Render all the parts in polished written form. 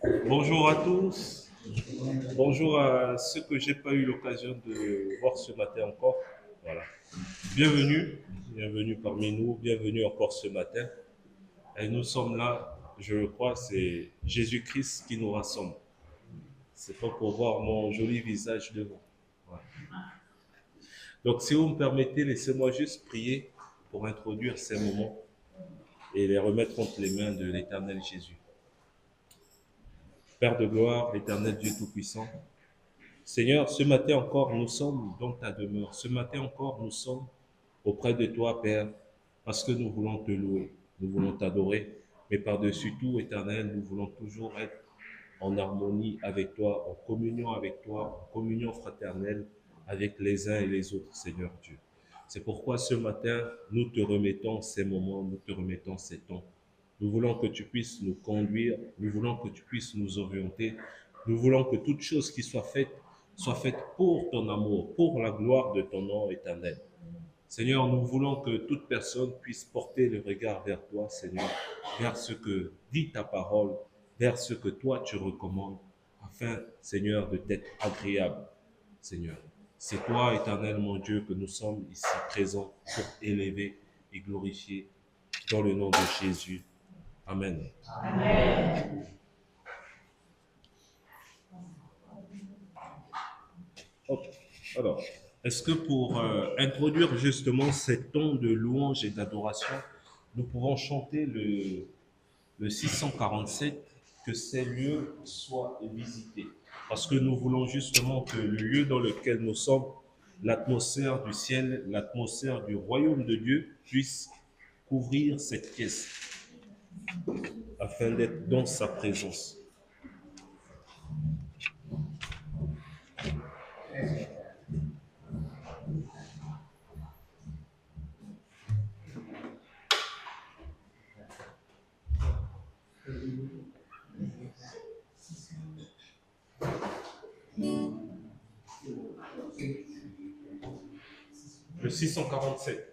Bonjour à tous. Bonjour à ceux que j'ai pas eu l'occasion de voir ce matin encore. Voilà. Bienvenue, bienvenue parmi nous, bienvenue encore ce matin. Et nous sommes là, je crois, c'est Jésus-Christ qui nous rassemble. C'est pas pour voir mon joli visage devant. Voilà. Donc, si vous me permettez, laissez-moi juste prier pour introduire ces moments et les remettre entre les mains de l'Éternel Jésus. Père de gloire, l'Éternel Dieu Tout-Puissant, Seigneur, ce matin encore, nous sommes dans ta demeure. Ce matin encore, nous sommes auprès de toi, Père, parce que nous voulons te louer, nous voulons t'adorer, mais par-dessus tout, Éternel, nous voulons toujours être en harmonie avec toi, en communion fraternelle avec les uns et les autres, Seigneur Dieu. C'est pourquoi ce matin, nous te remettons ces moments, nous te remettons ces temps. Nous voulons que tu puisses nous conduire, nous voulons que tu puisses nous orienter, nous voulons que toute chose qui soit faite pour ton amour, pour la gloire de ton nom éternel. Seigneur, nous voulons que toute personne puisse porter le regard vers toi, Seigneur, vers ce que dit ta parole, vers ce que toi tu recommandes, afin, Seigneur, de t'être agréable, Seigneur. C'est toi, éternel mon Dieu, que nous sommes ici présents pour élever et glorifier dans le nom de Jésus. Amen. Amen. Okay. Alors, est-ce que pour introduire justement ces temps de louange et d'adoration, nous pouvons chanter le 647, que ces lieux soient visités. Parce que nous voulons justement que le lieu dans lequel nous sommes, l'atmosphère du ciel, l'atmosphère du royaume de Dieu puisse couvrir cette pièce, afin d'être dans sa présence. Le 647.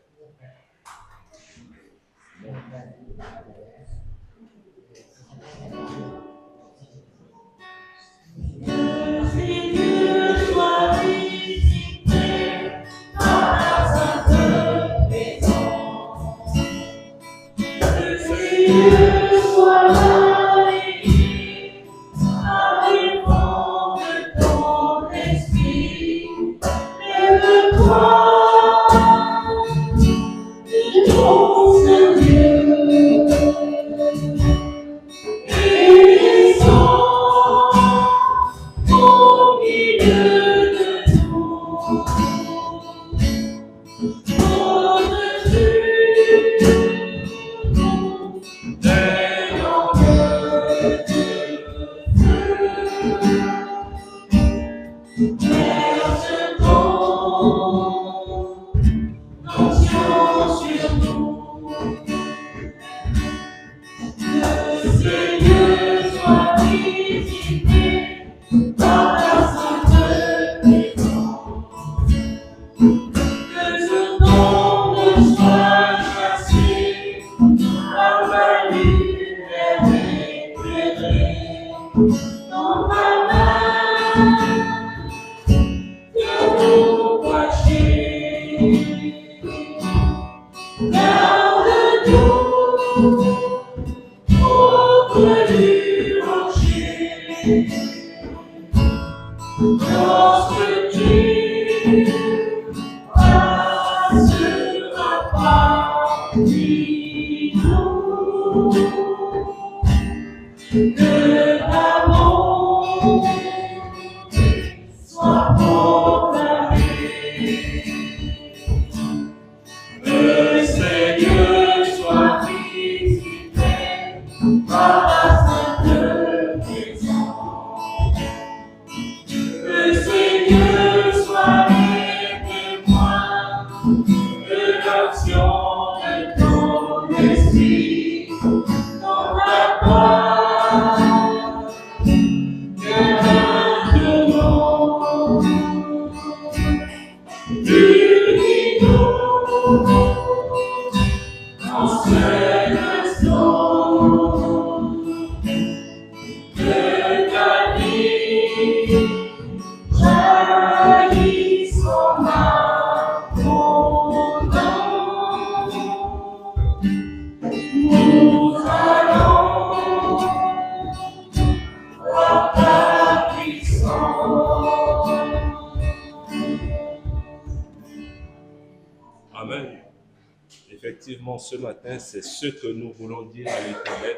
effectivement, ce matin, c'est ce que nous voulons dire à l'Éternel.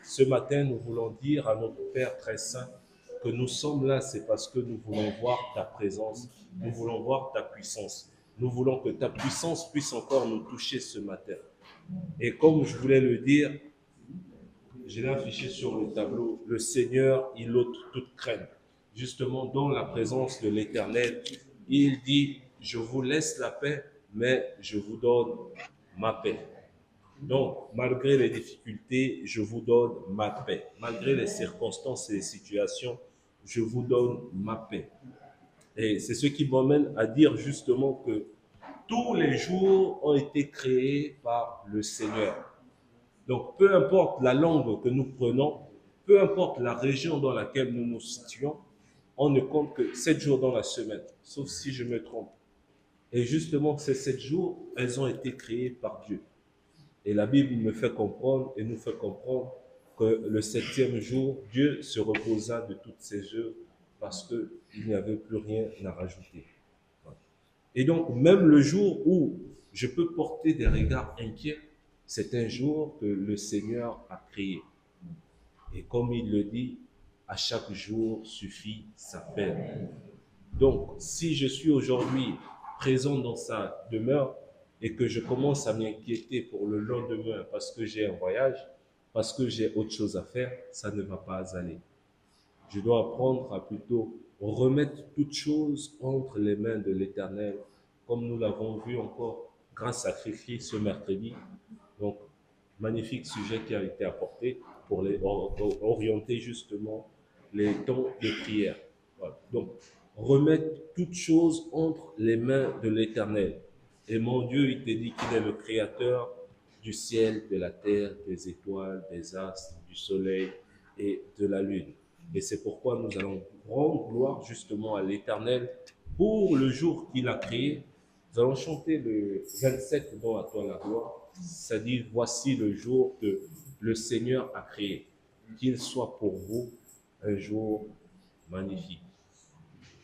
Ce matin, nous voulons dire à notre Père très saint que nous sommes là, c'est parce que nous voulons voir ta présence, nous voulons voir ta puissance. Nous voulons que ta puissance puisse encore nous toucher ce matin. Et comme je voulais le dire, je l'ai affiché sur le tableau, le Seigneur, il ôte toute crainte. Justement, dans la présence de l'Éternel, il dit, je vous laisse la paix, mais je vous donne ma paix. Donc, malgré les difficultés, je vous donne ma paix. Malgré les circonstances et les situations, je vous donne ma paix. Et c'est ce qui m'amène à dire justement que tous les jours ont été créés par le Seigneur. Donc, peu importe la langue que nous prenons, peu importe la région dans laquelle nous nous situons, on ne compte que 7 jours dans la semaine, sauf si je me trompe. Et justement, ces 7 jours, elles ont été créées par Dieu. Et la Bible me fait comprendre et nous fait comprendre que le 7e jour, Dieu se reposa de toutes ses œuvres parce qu'il n'y avait plus rien à rajouter. Et donc, même le jour où je peux porter des regards inquiets, c'est un jour que le Seigneur a créé. Et comme il le dit, à chaque jour suffit sa peine. Donc, si je suis aujourd'hui présent dans sa demeure et que je commence à m'inquiéter pour le lendemain parce que j'ai un voyage, parce que j'ai autre chose à faire, ça ne va pas aller. Je dois apprendre à plutôt remettre toutes choses entre les mains de l'Éternel, comme nous l'avons vu encore grâce à Christ ce mercredi. Donc, magnifique sujet qui a été apporté pour orienter justement les temps de prière. Voilà. Donc, remettre toutes choses entre les mains de l'Éternel. Et mon Dieu, il te dit qu'il est le créateur du ciel, de la terre, des étoiles, des astres, du soleil et de la lune. Et c'est pourquoi nous allons rendre gloire justement à l'Éternel pour le jour qu'il a créé. Nous allons chanter le 27 dont à toi la gloire. Ça dit, voici le jour que le Seigneur a créé. Qu'il soit pour vous un jour magnifique.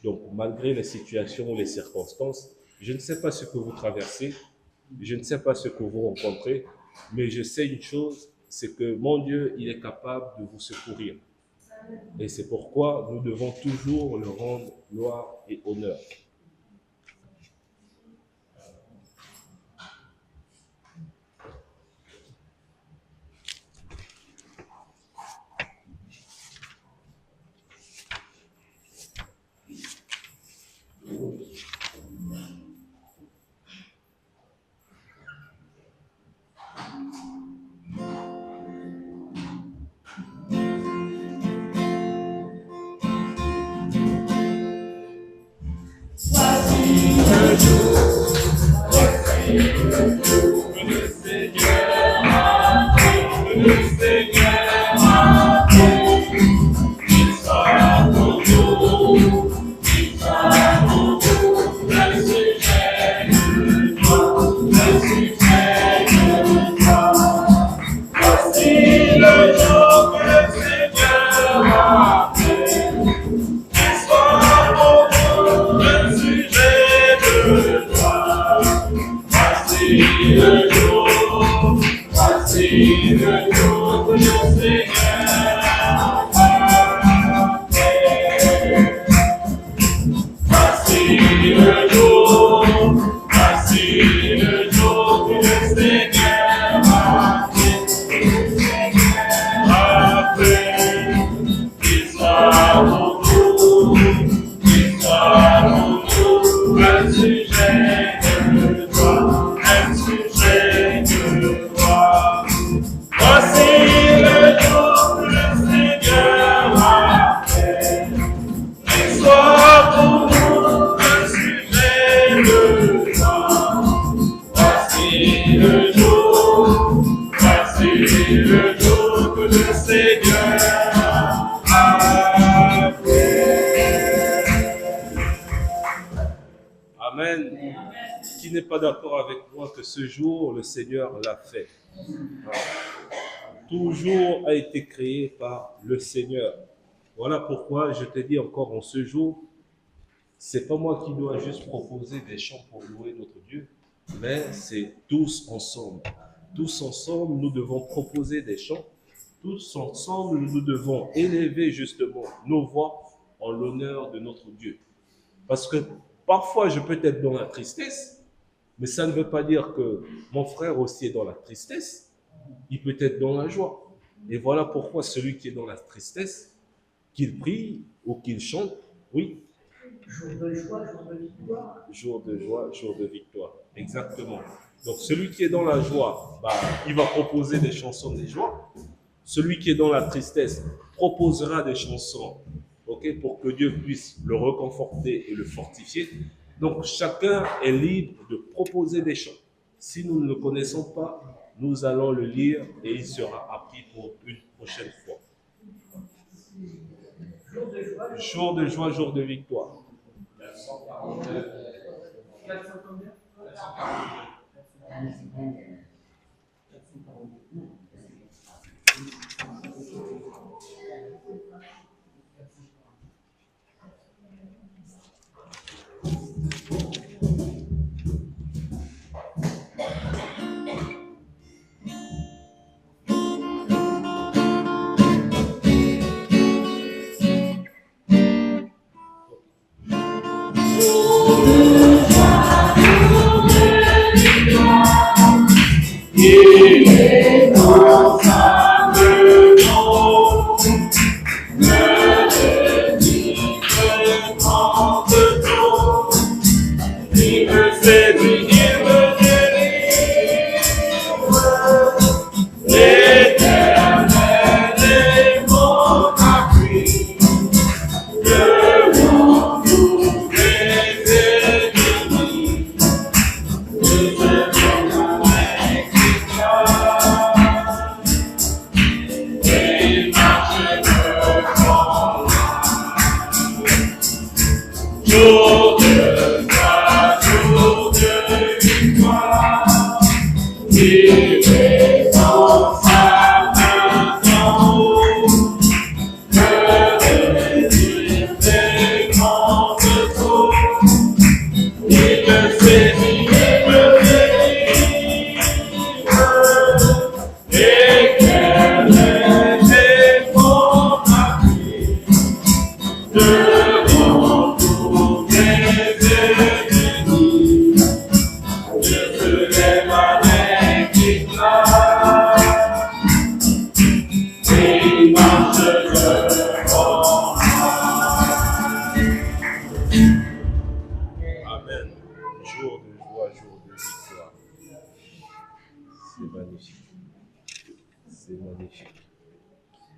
Donc, malgré les situations ou les circonstances, je ne sais pas ce que vous traversez, je ne sais pas ce que vous rencontrez, mais je sais une chose, c'est que mon Dieu, il est capable de vous secourir. Et c'est pourquoi nous devons toujours le rendre gloire et honneur. Qui n'est pas d'accord avec moi que ce jour, le Seigneur l'a fait. Voilà. Tout jour a été créé par le Seigneur. Voilà pourquoi je te dis encore en ce jour, c'est pas moi qui dois juste proposer des chants pour louer notre Dieu, mais c'est tous ensemble. tous ensemble, nous devons proposer des chants. Tous ensemble, nous devons élever justement nos voix en l'honneur de notre Dieu. Parce que parfois, je peux être dans la tristesse, mais ça ne veut pas dire que mon frère aussi est dans la tristesse. Il peut être dans la joie. Et voilà pourquoi celui qui est dans la tristesse, qu'il prie ou qu'il chante, oui. Jour de joie, jour de victoire. Jour de joie, jour de victoire. Exactement. Donc celui qui est dans la joie, il va proposer des chansons de joie. Celui qui est dans la tristesse proposera des chansons, pour que Dieu puisse le réconforter et le fortifier. Donc chacun est libre de proposer des chants. Si nous ne le connaissons pas, nous allons le lire et il sera appris pour une prochaine fois. Jour de joie, jour de victoire.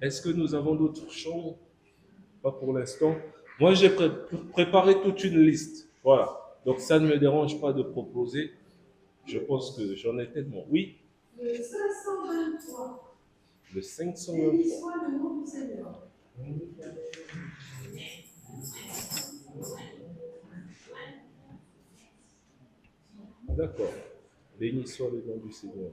Est-ce que nous avons d'autres chants? Pas pour l'instant. Moi, j'ai préparé toute une liste. Voilà. Donc, ça ne me dérange pas de proposer. Je pense que j'en ai tellement. Oui? Le 523. Le 523. Béni soit le nom du Seigneur. D'accord. Béni soit le nom du Seigneur.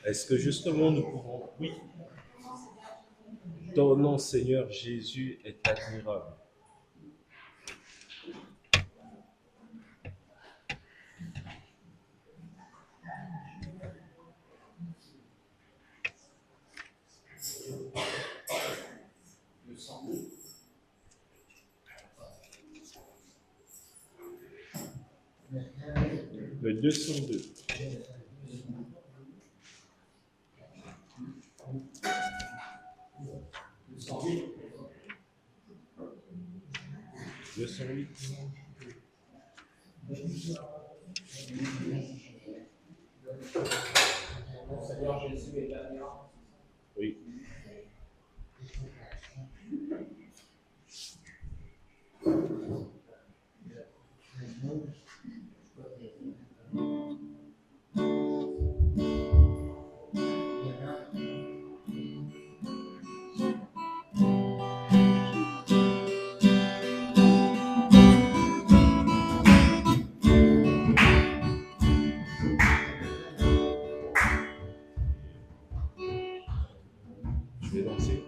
Est-ce que justement nous pouvons, oui, ton nom Seigneur Jésus est admirable. Le 202. Seigneur Jésus est admirable. Oui. Je vais danser.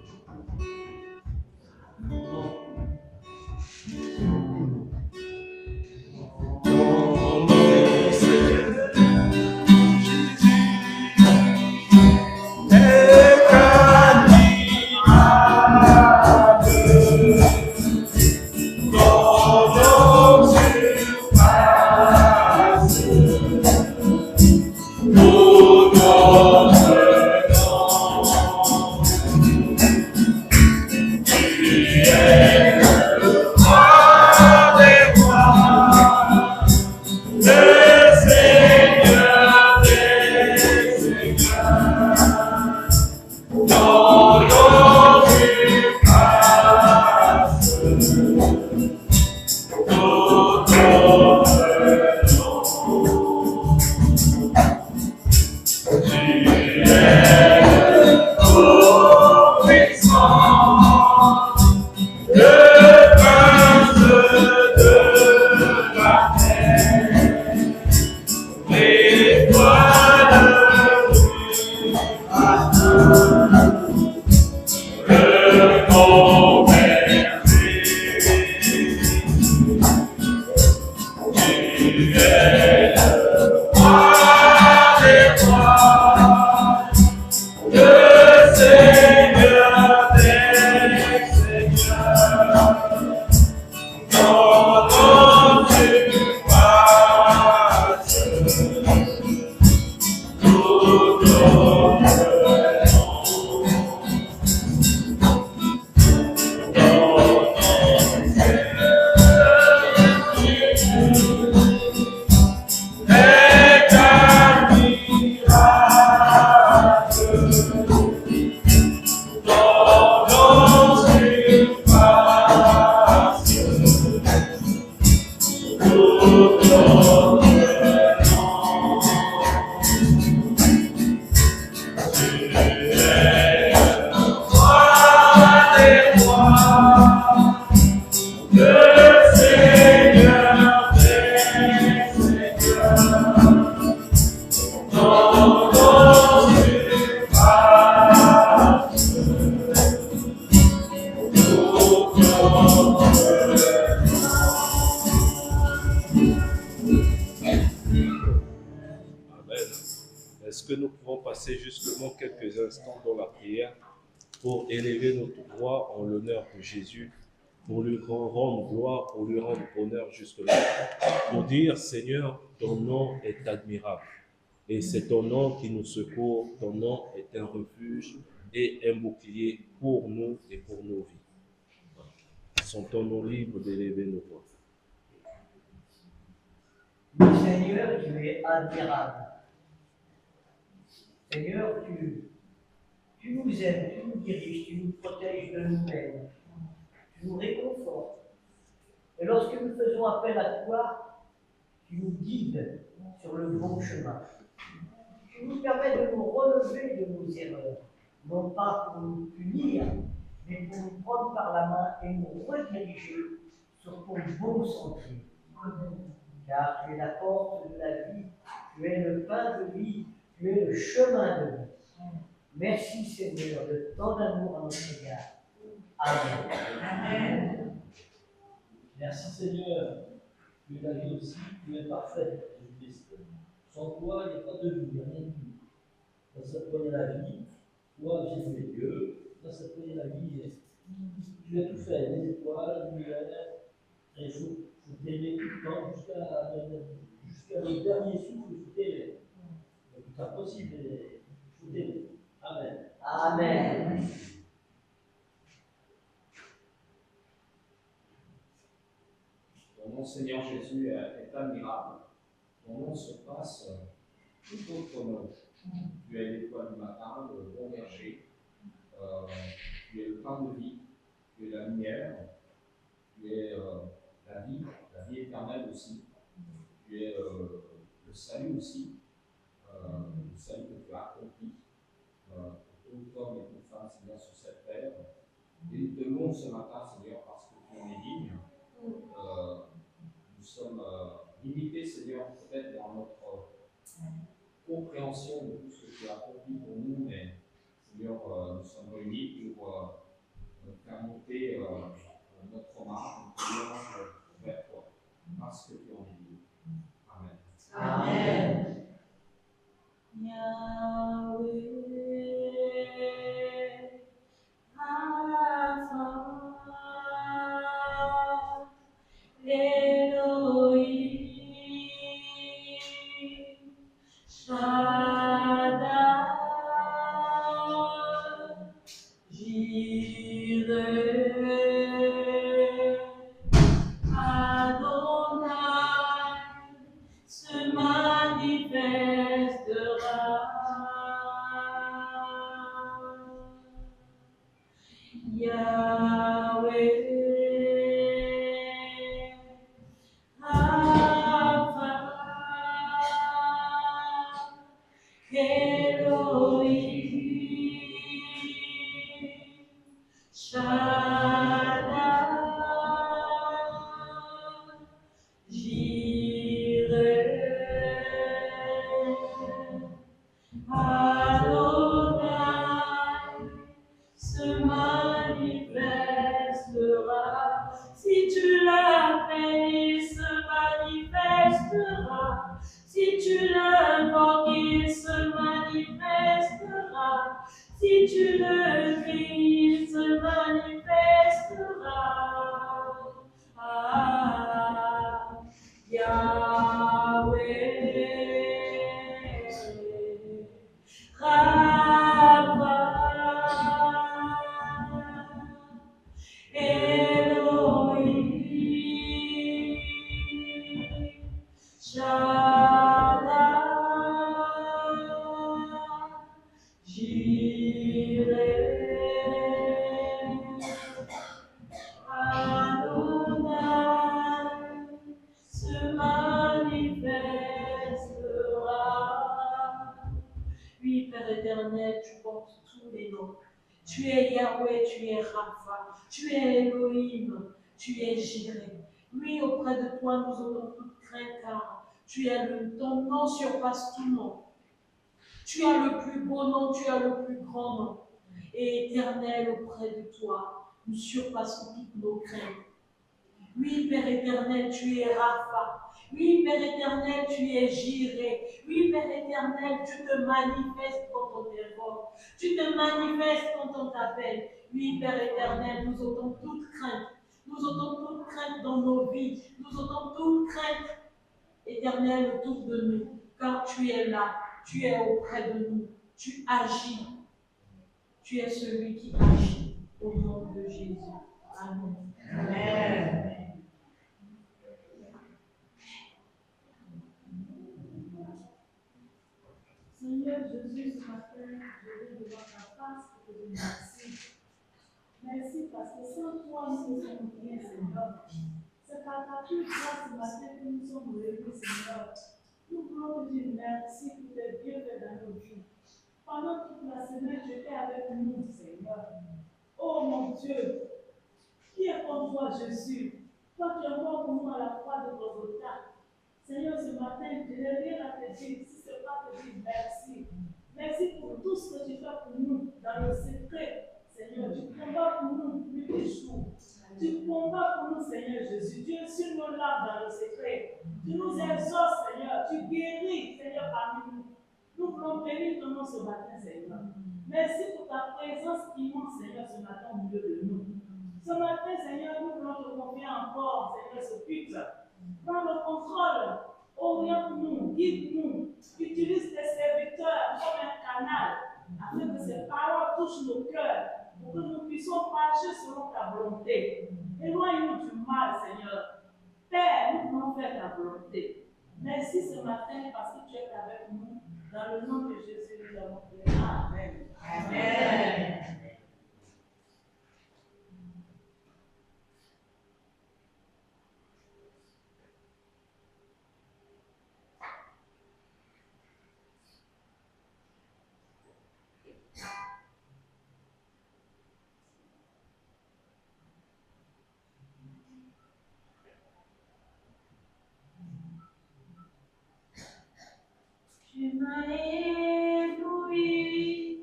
Est-ce que nous pouvons passer justement quelques instants dans la prière pour élever notre voix en l'honneur de Jésus, pour lui rendre gloire, pour lui rendre honneur jusque-là, pour dire, Seigneur, ton nom est admirable. Et c'est ton nom qui nous secourt, ton nom est un refuge et un bouclier pour nous et pour nos vies. Sentons-nous libres d'élever nos voix. Seigneur, tu es admirable. Seigneur, tu nous aimes, tu nous diriges, tu nous protèges de nous-mêmes, tu nous réconfortes. Et lorsque nous faisons appel à toi, tu nous guides sur le bon chemin. Tu nous permets de nous relever de nos erreurs, non pas pour nous punir, mais pour nous prendre par la main et nous rediriger sur ton bon sentier. Car tu es la porte de la vie, tu es le pain de vie, tu es le chemin de vie. Merci Seigneur de tant d'amour à notre égard. Amen. Amen. Merci Seigneur. Tu es la vie aussi, tu es parfaite, Jésus-Christ. Sans toi, il n'y a pas de vie, il n'y a rien de vie. Dans cette toi, il y a la vie. Toi, Jésus est Dieu. Dans cette toi, il y a la vie. Tu as tout fait, les étoiles, l'univers. Et il faut t'aimer tout le temps jusqu'à le dernier souffle, il faut t'aimer. C'est tout impossible, il faut t'aimer. Amen. Amen. Ton nom, Seigneur Jésus, est admirable. Ton nom surpasse tout autre nom. Tu es l'étoile du matin, le bon berger. Tu es le pain de vie. Tu es la lumière. Tu es la vie éternelle aussi. Tu es le salut aussi. Le salut que tu as accompli pour tout homme et toute femme, Seigneur, sur cette terre. Et nous te louons ce matin, Seigneur, parce que tu en es digne. Nous sommes limités, Seigneur, peut-être dans notre compréhension de tout ce que tu as accompli pour nous, mais Seigneur, nous sommes réunis pour faire monter notre hommage, notre louange vers toi, parce que tu en es digne. Amen. Amen. Yahweh, Rapha, Elohim, Shaddai, Jireh, Adonai, se manifestera. Yahweh, Rapha, Elohim, Shaddai, Jireh, Adonai, Si tu le cries, il se manifestera. Ah, Yahweh, Rapha, Elohim, Shaddai, Jireh, Adonai se manifestera. Oui, Père éternel, tu portes tous les noms. Tu es Yahweh, tu es Rapha, tu es Elohim, tu es Jireh. Oui, auprès de toi, nous aurons toute crainte, car ton nom surpasse tout nom. Tu as le plus beau nom, tu as le plus grand nom. Et éternel, auprès de toi, nous surpassons toutes nos craintes. Oui, Père éternel, tu es Rapha. Oui, Père éternel, tu es Jireh. Oui, Père éternel, tu te manifestes quand on t'invoque. Tu te manifestes quand on t'appelle. Oui, Père éternel, nous ôtons toute crainte. Nous ôtons toute crainte dans nos vies. Nous ôtons toute crainte, éternel, autour de nous. Car tu es là. Tu es auprès de nous. Tu agis. Tu es celui qui agit au nom de Jésus. Amen. Amen. Seigneur Jésus, ce matin, je viens devant ta face pour te dire merci. Merci parce que sans toi, nous ne sommes rien, Seigneur. C'est par ta pure grâce ce matin que nous sommes réunis, Seigneur. Nous voulons te dire merci pour tes bienfaits dans nos vies. Pendant toute la semaine, tu étais avec nous, Seigneur. Oh mon Dieu, qui est comme toi, Jésus? Toi qui es mort pour nous à la croix de Golgotha. Seigneur, ce matin, je n'ai rien à te dire, si ce n'est pas te dire merci. Merci pour tout ce que tu fais pour nous dans le secret. Seigneur, tu combats pour nous nuit et jour. Tu combats pour nous, Seigneur Jésus. Tu es sur nos larmes dans le secret. Tu nous exauces, Seigneur. Tu guéris, Seigneur, parmi nous. Nous voulons bénir ton nom ce matin, Seigneur. Merci pour ta présence immense, Seigneur, ce matin au milieu de nous. Ce matin, Seigneur, nous voulons te confier encore, Seigneur, ce culte. Prends le contrôle, oriente-nous, guide-nous, utilise tes serviteurs comme un canal, afin que ces paroles touchent nos cœurs, pour que nous puissions marcher selon ta volonté. Éloigne-nous du mal, Seigneur. Père, nous voulons faire ta volonté. Merci ce matin parce que tu es avec nous. Dans le nom de Jésus, nous avons prié. Amen. Amen. Tu m'as ébloui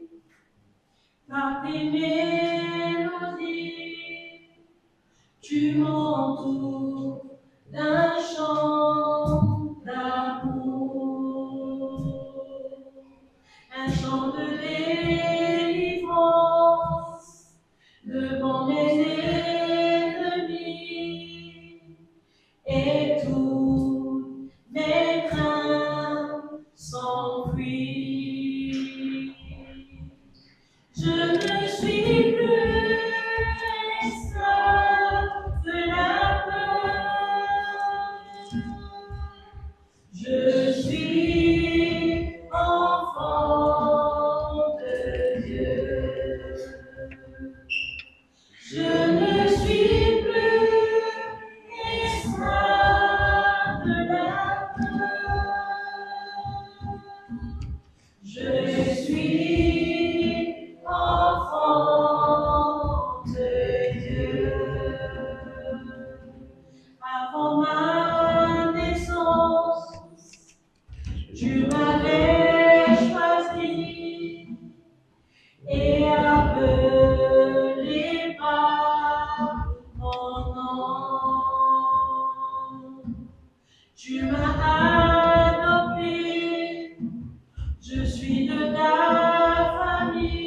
par tes mélodies, tu m'entoures d'un chant d'amour, un chant de délivrance devant mes ennemis, et toutes mes craintes s'enfuient. Je ne suis plus esclave de la peur. Je suis enfant de Dieu. Je ne suis plus esclave de la peur. Je suis enfant de Dieu. Avant ma naissance, tu m'avais choisi et appelé par mon nom. Tu m'as adopté, je suis de ta famille.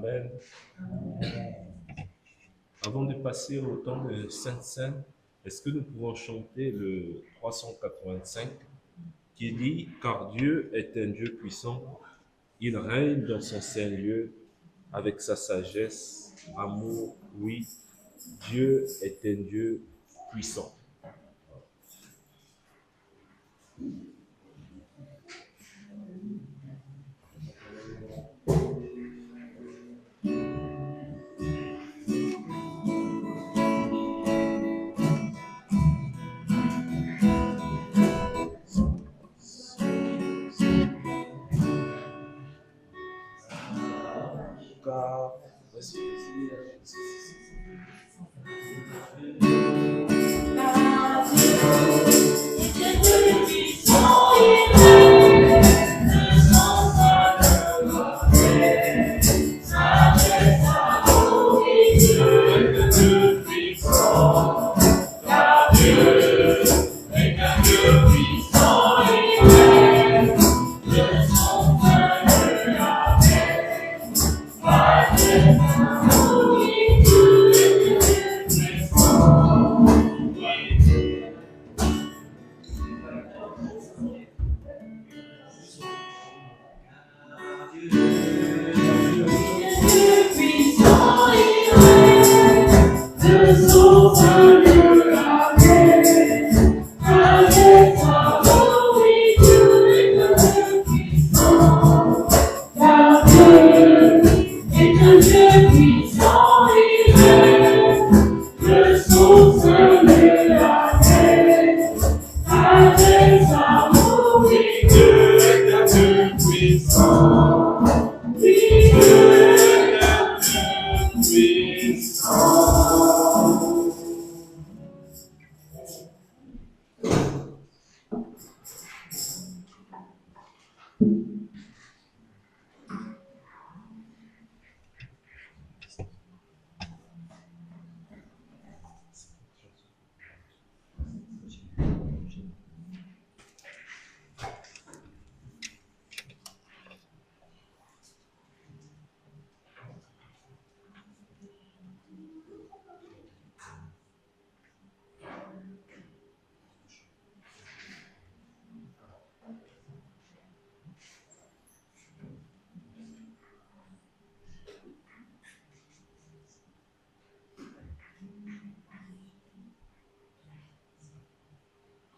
Amen. Avant de passer au temps de Sainte-Sainte, est-ce que nous pouvons chanter le 385 qui dit « Car Dieu est un Dieu puissant, il règne dans son saint lieu avec sa sagesse, amour, oui, Dieu est un Dieu puissant. »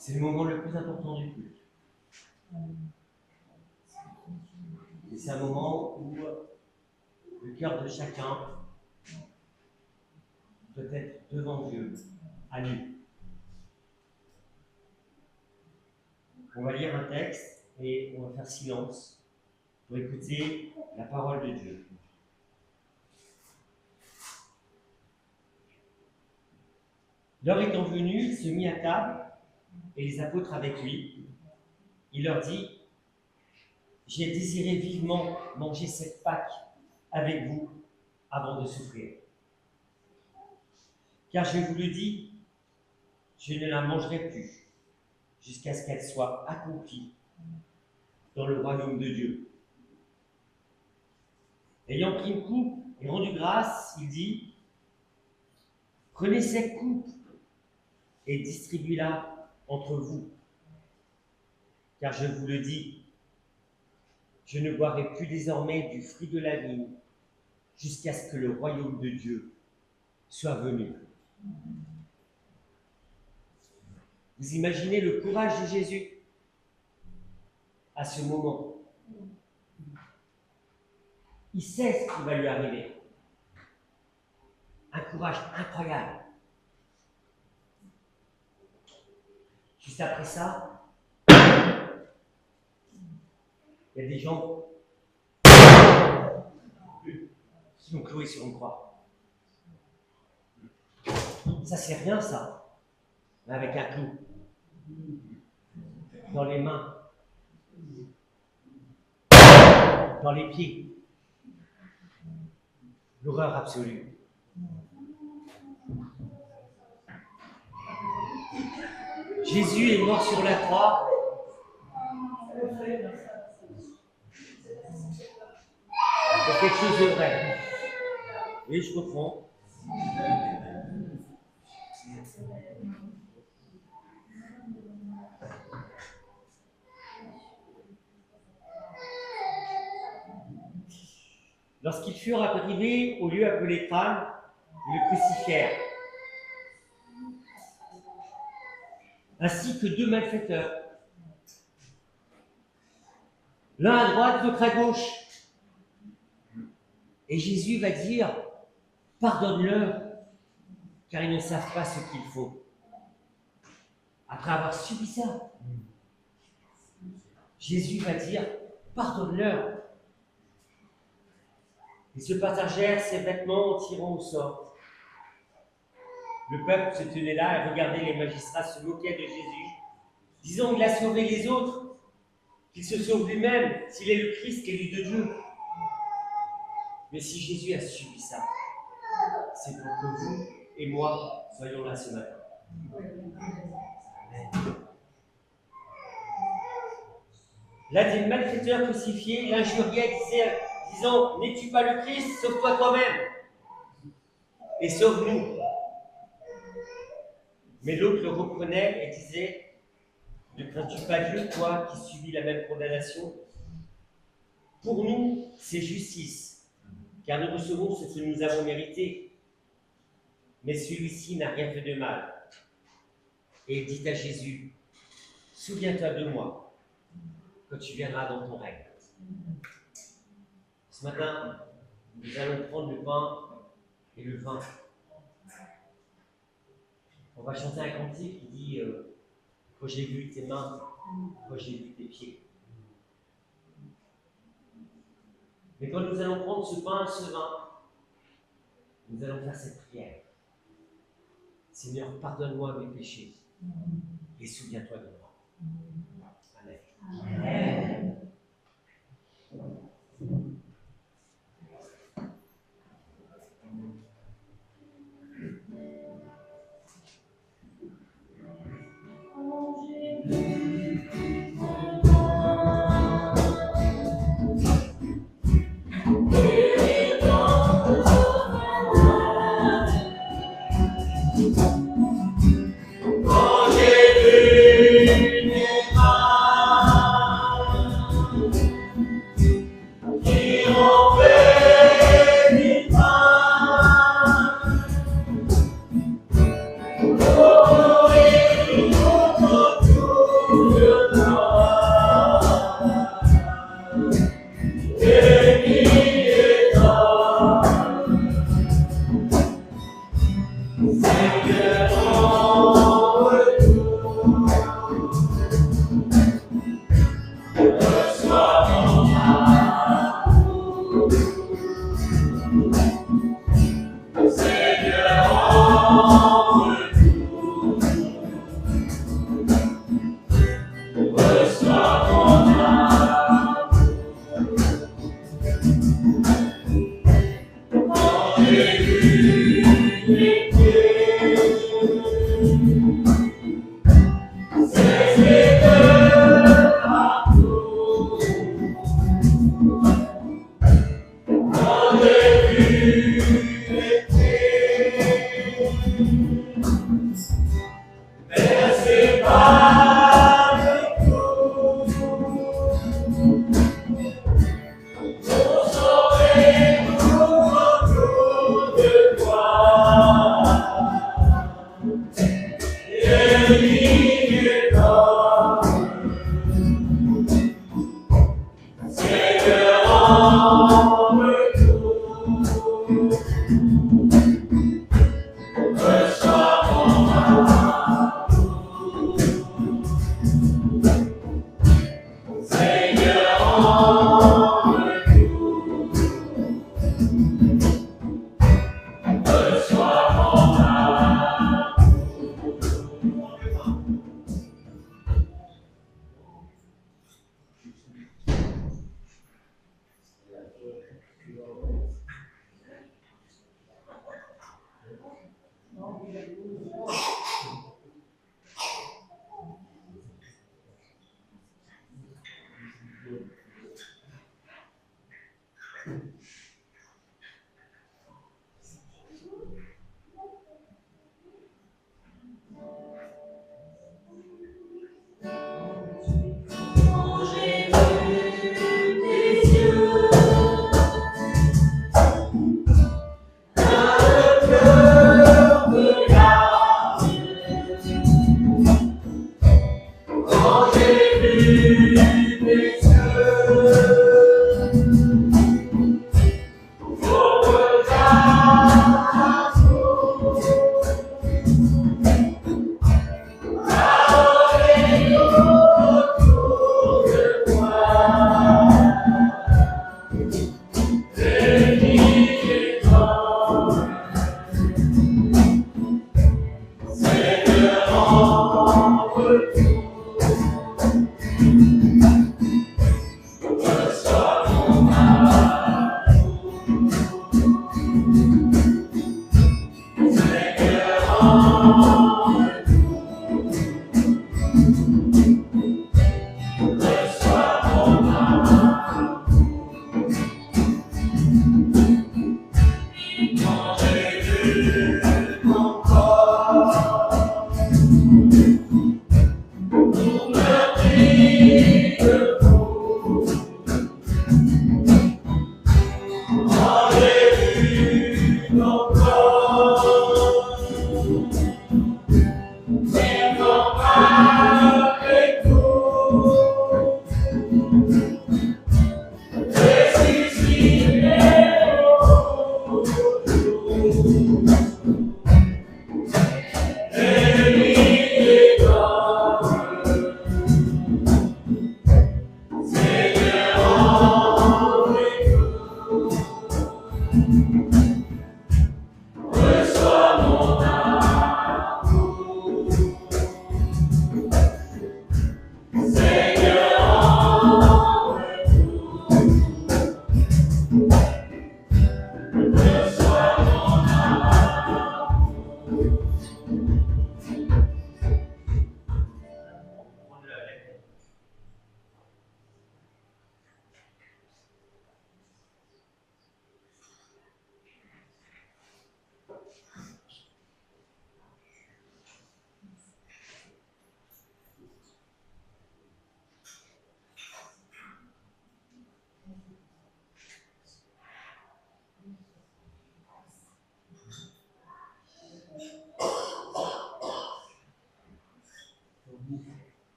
C'est le moment le plus important du culte. Et c'est un moment où le cœur de chacun doit être devant Dieu, à nu. On va lire un texte et on va faire silence pour écouter la parole de Dieu. L'heure étant venue, il se mit à table et les apôtres avec lui. Il leur dit « J'ai désiré vivement manger cette Pâque avec vous avant de souffrir. Car je vous le dis, je ne la mangerai plus jusqu'à ce qu'elle soit accomplie dans le royaume de Dieu. » Ayant pris une coupe et rendu grâce, il dit « Prenez cette coupe et distribuez-la entre vous. Car je vous le dis, je ne boirai plus désormais du fruit de la vigne jusqu'à ce que le royaume de Dieu soit venu. » Vous imaginez le courage de Jésus à ce moment. Il sait ce qui va lui arriver. Un courage incroyable. Juste après ça, il y a des gens qui l'ont cloué sur une croix. Ça, c'est rien, ça. Mais avec un clou dans les mains, dans les pieds. L'horreur absolue. Jésus est mort sur la croix. Pour quelque chose de vrai. Oui, je comprends. Lorsqu'ils furent arrivés au lieu appelé Crâne, ils le crucifièrent, ainsi que 2 malfaiteurs, l'un à droite, l'autre à gauche. Et Jésus va dire, pardonne-leur, car ils ne savent pas ce qu'il faut. Après avoir subi ça, Jésus va dire, pardonne-leur. Ils se partagèrent ses vêtements en tirant au sort. Le peuple se tenait là et regardait les magistrats se moquer de Jésus, disant qu'il a sauvé les autres, qu'il se sauve lui-même s'il est le Christ, l'élu de Dieu. Mais si Jésus a subi ça, c'est pour que vous et moi soyons là ce matin. Amen. L'un des malfaiteurs crucifiés l'injuriait, disant « N'es-tu pas le Christ? Sauve-toi toi-même et sauve-nous. » Mais l'autre le reprenait et disait « Ne crains-tu pas Dieu, toi qui subis la même condamnation? Pour nous, c'est justice, car nous recevons ce que nous avons mérité. Mais celui-ci n'a rien fait de mal. » Et il dit à Jésus « Souviens-toi de moi quand tu viendras dans ton règne. » Ce matin, nous allons prendre le pain et le vin. On va chanter un cantique qui dit « Quand j'ai vu tes mains, quand j'ai vu tes pieds. » Mais quand nous allons prendre ce pain et ce vin, nous allons faire cette prière. Seigneur, pardonne-moi mes péchés et souviens-toi de moi. Amen. Amen. Quand j'ai vu tes mains,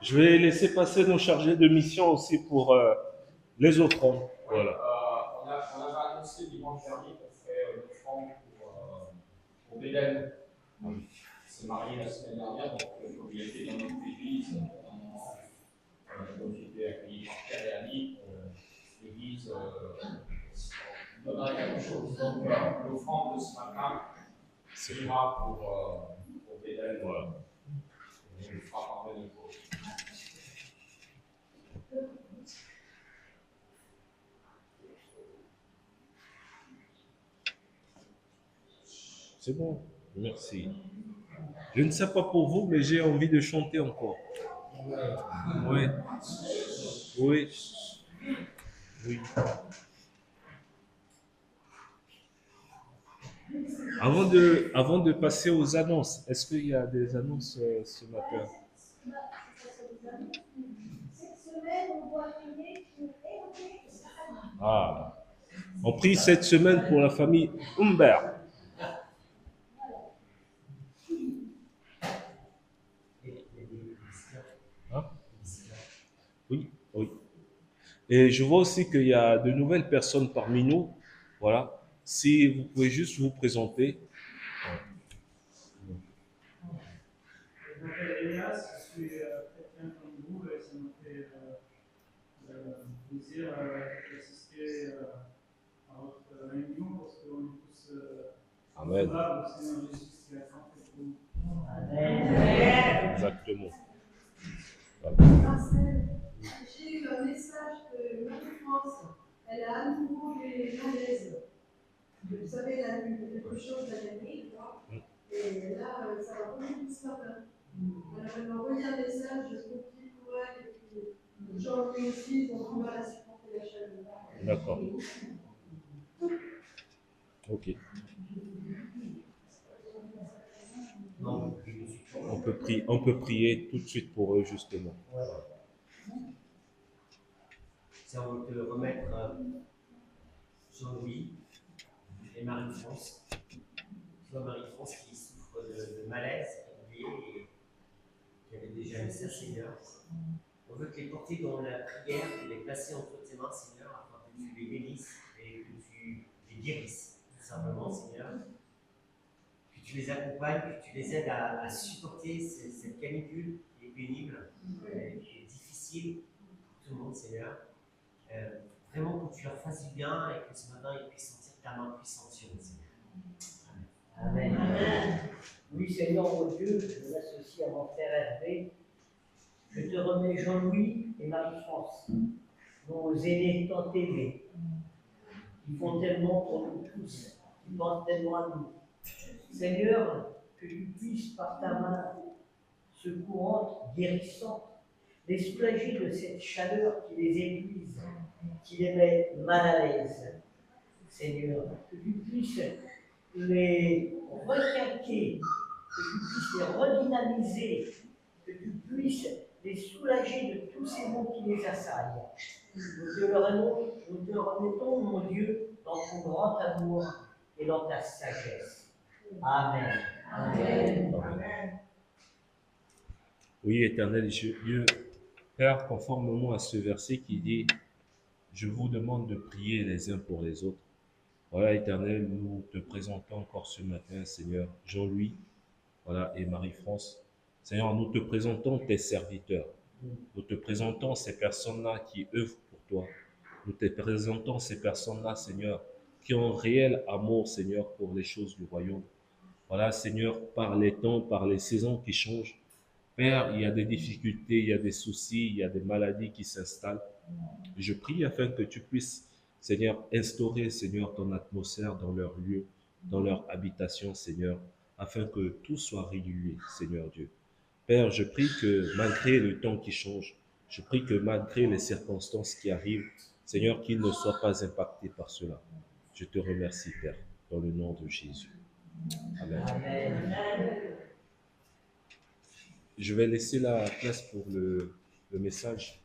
Je vais laisser passer nos chargés de mission aussi pour les offrandes. Voilà. On avait annoncé dimanche dernier qu'on ferait l'offrande pour Bédène. C'est marié la semaine dernière, donc comme il était dans notre église, donc il était accueilli par Pierre et Annie, l'église donnera quelque chose. Donc l'offrande de ce matin sera pour Bédène. Voilà. Et on le fera parvenir. C'est bon, merci. Je ne sais pas pour vous, mais j'ai envie de chanter encore. Oui. Oui. Oui. Avant de passer aux annonces, est-ce qu'il y a des annonces ce matin? Ah. On prie cette semaine pour la famille Humbert. Hein? Oui, oui. Et je vois aussi qu'il y a de nouvelles personnes parmi nous. Voilà. Si vous pouvez juste vous présenter. Je m'appelle Elias, je suis chrétien comme vous et ça me fait plaisir d'assister à votre réunion parce qu'on est tous Amen. semblables au Seigneur Jésus qui a tant fait pour nous. Amen. Exactement. Marcel, j'ai eu un message de Marie-France. Elle a à nouveau des malaises. Vous savez, elle a eu quelque chose d'analytique, et là, ça va revenir ce matin. Alors, elle m'a envoyé un message, je suis petit pour elle, et puis Jean-Louis aussi, ils ont du mal à supporter la chaleur. D'accord. Ok. Non, On peut prier tout de suite pour eux, justement. Si on veut te remettre Jean-Louis et Marie-France. Tu vois Marie-France qui souffre de malaise régulier et qui avait déjà laissé à Seigneur. On veut te les porter dans la prière, te les placer entre tes mains, Seigneur, afin que tu les bénisses et que tu les guérisses, tout simplement, Seigneur. Que tu les accompagnes, que tu les aides à supporter cette canicule qui est pénible, qui est difficile pour tout le monde, Seigneur. Vraiment que tu leur fasses du bien et que ce matin ils puissent sentir ta main puissante sur eux, Seigneur. Amen. Amen. Oui, Seigneur mon Dieu, je m'associe à mon frère Hervé. Je te remets Jean-Louis et Marie-France, nos aînés tant aimés, qui font tellement pour nous tous, qui pensent tellement à nous. Seigneur, que tu puisses par ta main secourante, guérissante, les soulager de cette chaleur qui les épuise, qui les met mal à l'aise. Seigneur, que tu puisses les recalquer, que tu puisses les redynamiser, que tu puisses les soulager de tous ces maux qui les assaillent. Nous te remettons, mon Dieu, dans ton grand amour et dans ta sagesse. Amen. Amen. Amen. Oui, éternel Dieu, Père, conformément à ce verset qui dit « Je vous demande de prier les uns pour les autres ». Voilà, éternel, nous te présentons encore ce matin, Seigneur, Jean-Louis, voilà, et Marie-France. Seigneur, nous te présentons tes serviteurs. Nous te présentons ces personnes-là qui œuvrent pour toi. Nous te présentons ces personnes-là, Seigneur, qui ont un réel amour, Seigneur, pour les choses du royaume. Voilà, Seigneur, par les temps, par les saisons qui changent. Père, il y a des difficultés, il y a des soucis, il y a des maladies qui s'installent. Je prie afin que tu puisses, Seigneur, instaurer, Seigneur, ton atmosphère dans leur lieu, dans leur habitation, Seigneur, afin que tout soit régulier, Seigneur Dieu. Père, je prie que malgré le temps qui change, je prie que malgré les circonstances qui arrivent, Seigneur, qu'ils ne soient pas impactés par cela. Je te remercie, Père, dans le nom de Jésus. Amen. Amen. Je vais laisser la place pour le message.